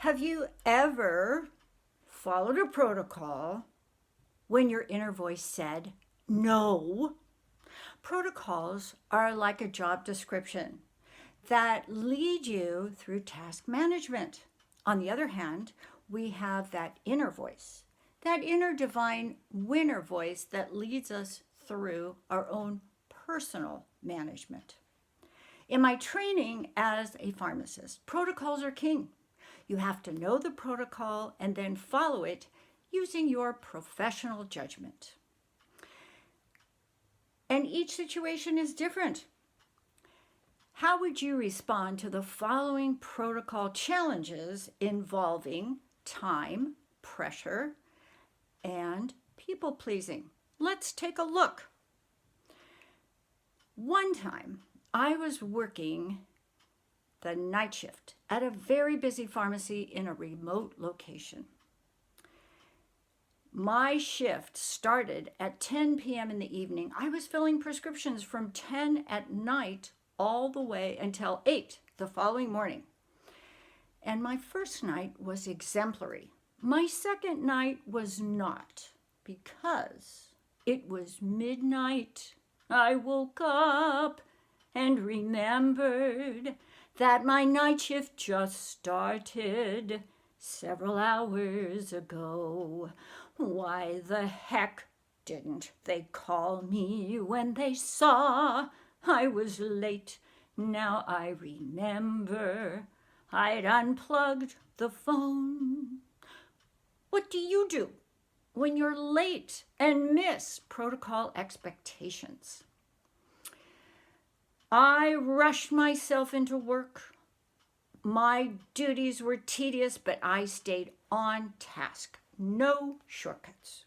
Have you ever followed a protocol when your inner voice said no? Protocols are like a job description that lead you through task management. On the other hand, we have that inner voice, that inner divine winner voice that leads us through our own personal management. In my training as a pharmacist, protocols are king. You have to know the protocol and then follow it using your professional judgment. And each situation is different. How would you respond to the following protocol challenges involving time, pressure, and people pleasing? Let's take a look. One time, I was working the night shift at a very busy pharmacy in a remote location. My shift started at 10 p.m. in the evening. I was filling prescriptions from 10 at night all the way until 8 the following morning. And my first night was exemplary. My second night was not, because it was midnight. I woke up and remembered that my night shift just started several hours ago. Why the heck didn't they call me when they saw I was late? Now I remember I'd unplugged the phone. What do you do when you're late and miss protocol expectations? I rushed myself into work. My duties were tedious, but I stayed on task. No shortcuts.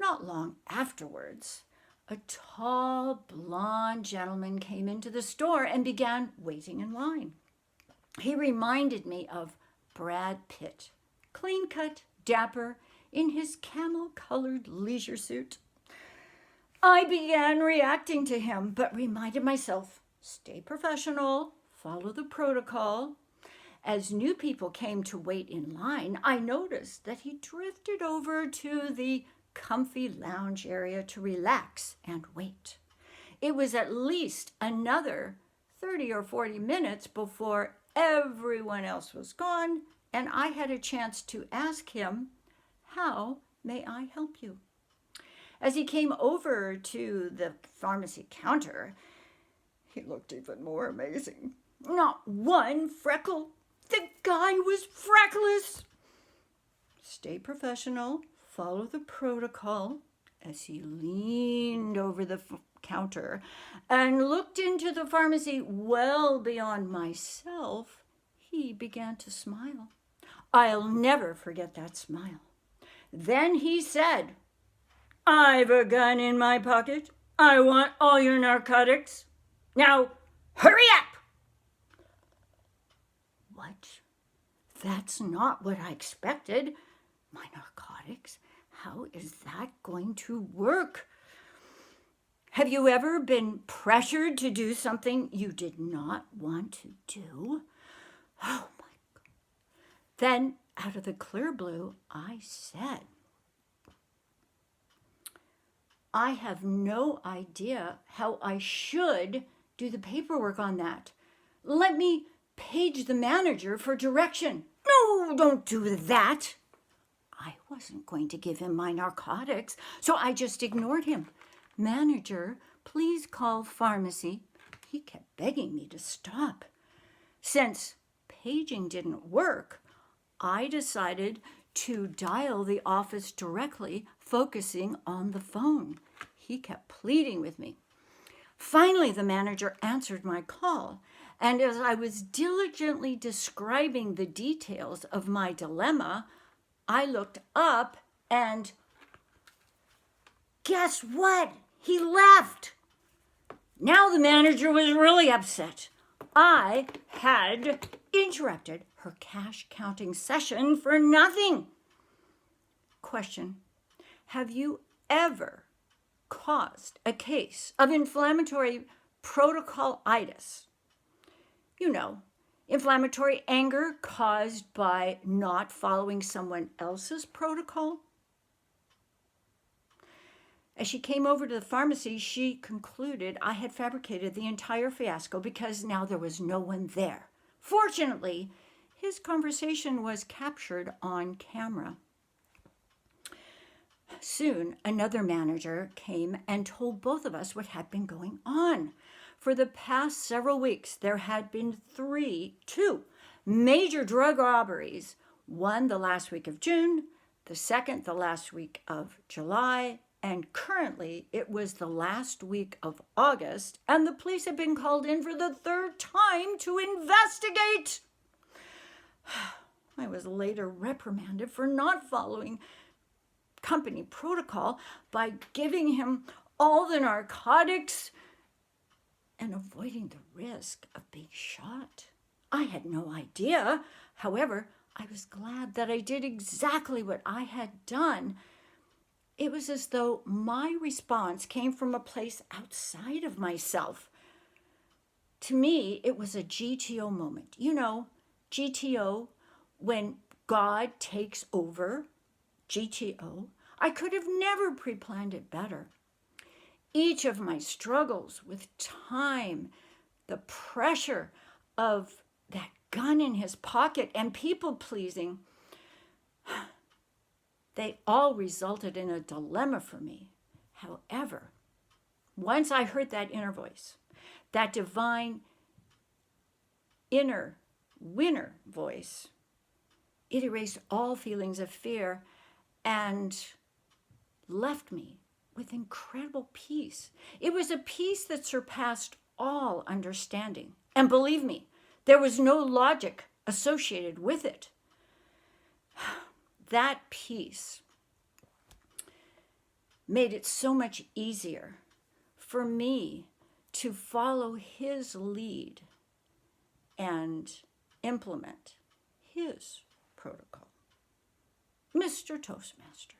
Not long afterwards, a tall, blonde gentleman came into the store and began waiting in line. He reminded me of Brad Pitt, clean-cut, dapper, in his camel-colored leisure suit. I began reacting to him, but reminded myself, stay professional, follow the protocol. As new people came to wait in line, I noticed that he drifted over to the comfy lounge area to relax and wait. It was at least another 30 or 40 minutes before everyone else was gone, and I had a chance to ask him, "How may I help you?" As he came over to the pharmacy counter, he looked even more amazing. Not one freckle. The guy was freckless. Stay professional, follow the protocol. As he leaned over the counter and looked into the pharmacy well beyond myself, he began to smile. I'll never forget that smile. Then he said, "I've a gun in my pocket. I want all your narcotics. Now, hurry up!" What? That's not what I expected. My narcotics? How is that going to work? Have you ever been pressured to do something you did not want to do? Oh my God. Then, out of the clear blue, I said, I have no idea how I should do the paperwork on that. Let me page the manager for direction. No, don't do that. I wasn't going to give him my narcotics, so I just ignored him. Manager, please call pharmacy. He kept begging me to stop. Since paging didn't work, I decided to dial the office directly, focusing on the phone. He kept pleading with me. Finally, the manager answered my call, and as I was diligently describing the details of my dilemma, I looked up and guess what? He left. Now the manager was really upset. I had interrupted her cash counting session for nothing. Question: have you ever caused a case of inflammatory protocolitis? You know, inflammatory anger caused by not following someone else's protocol. As she came over to the pharmacy, she concluded I had fabricated the entire fiasco because now there was no one there. Fortunately, his conversation was captured on camera. Soon, another manager came and told both of us what had been going on. For the past several weeks, there had been two major drug robberies. One the last week of June, the second the last week of July, and currently it was the last week of August, and the police had been called in for the third time to investigate. I was later reprimanded for not following company protocol by giving him all the narcotics and avoiding the risk of being shot. I had no idea. However, I was glad that I did exactly what I had done. It was as though my response came from a place outside of myself. To me, it was a GTO moment. You know, GTO, when God takes over, GTO. I could have never pre-planned it better. Each of my struggles with time, the pressure of that gun in his pocket and people pleasing, they all resulted in a dilemma for me. However, once I heard that inner voice, that divine inner winner voice, it erased all feelings of fear and left me with incredible peace. It was a peace that surpassed all understanding. And believe me, there was no logic associated with it. That peace made it so much easier for me to follow his lead and implement his protocol. Mr. Toastmaster.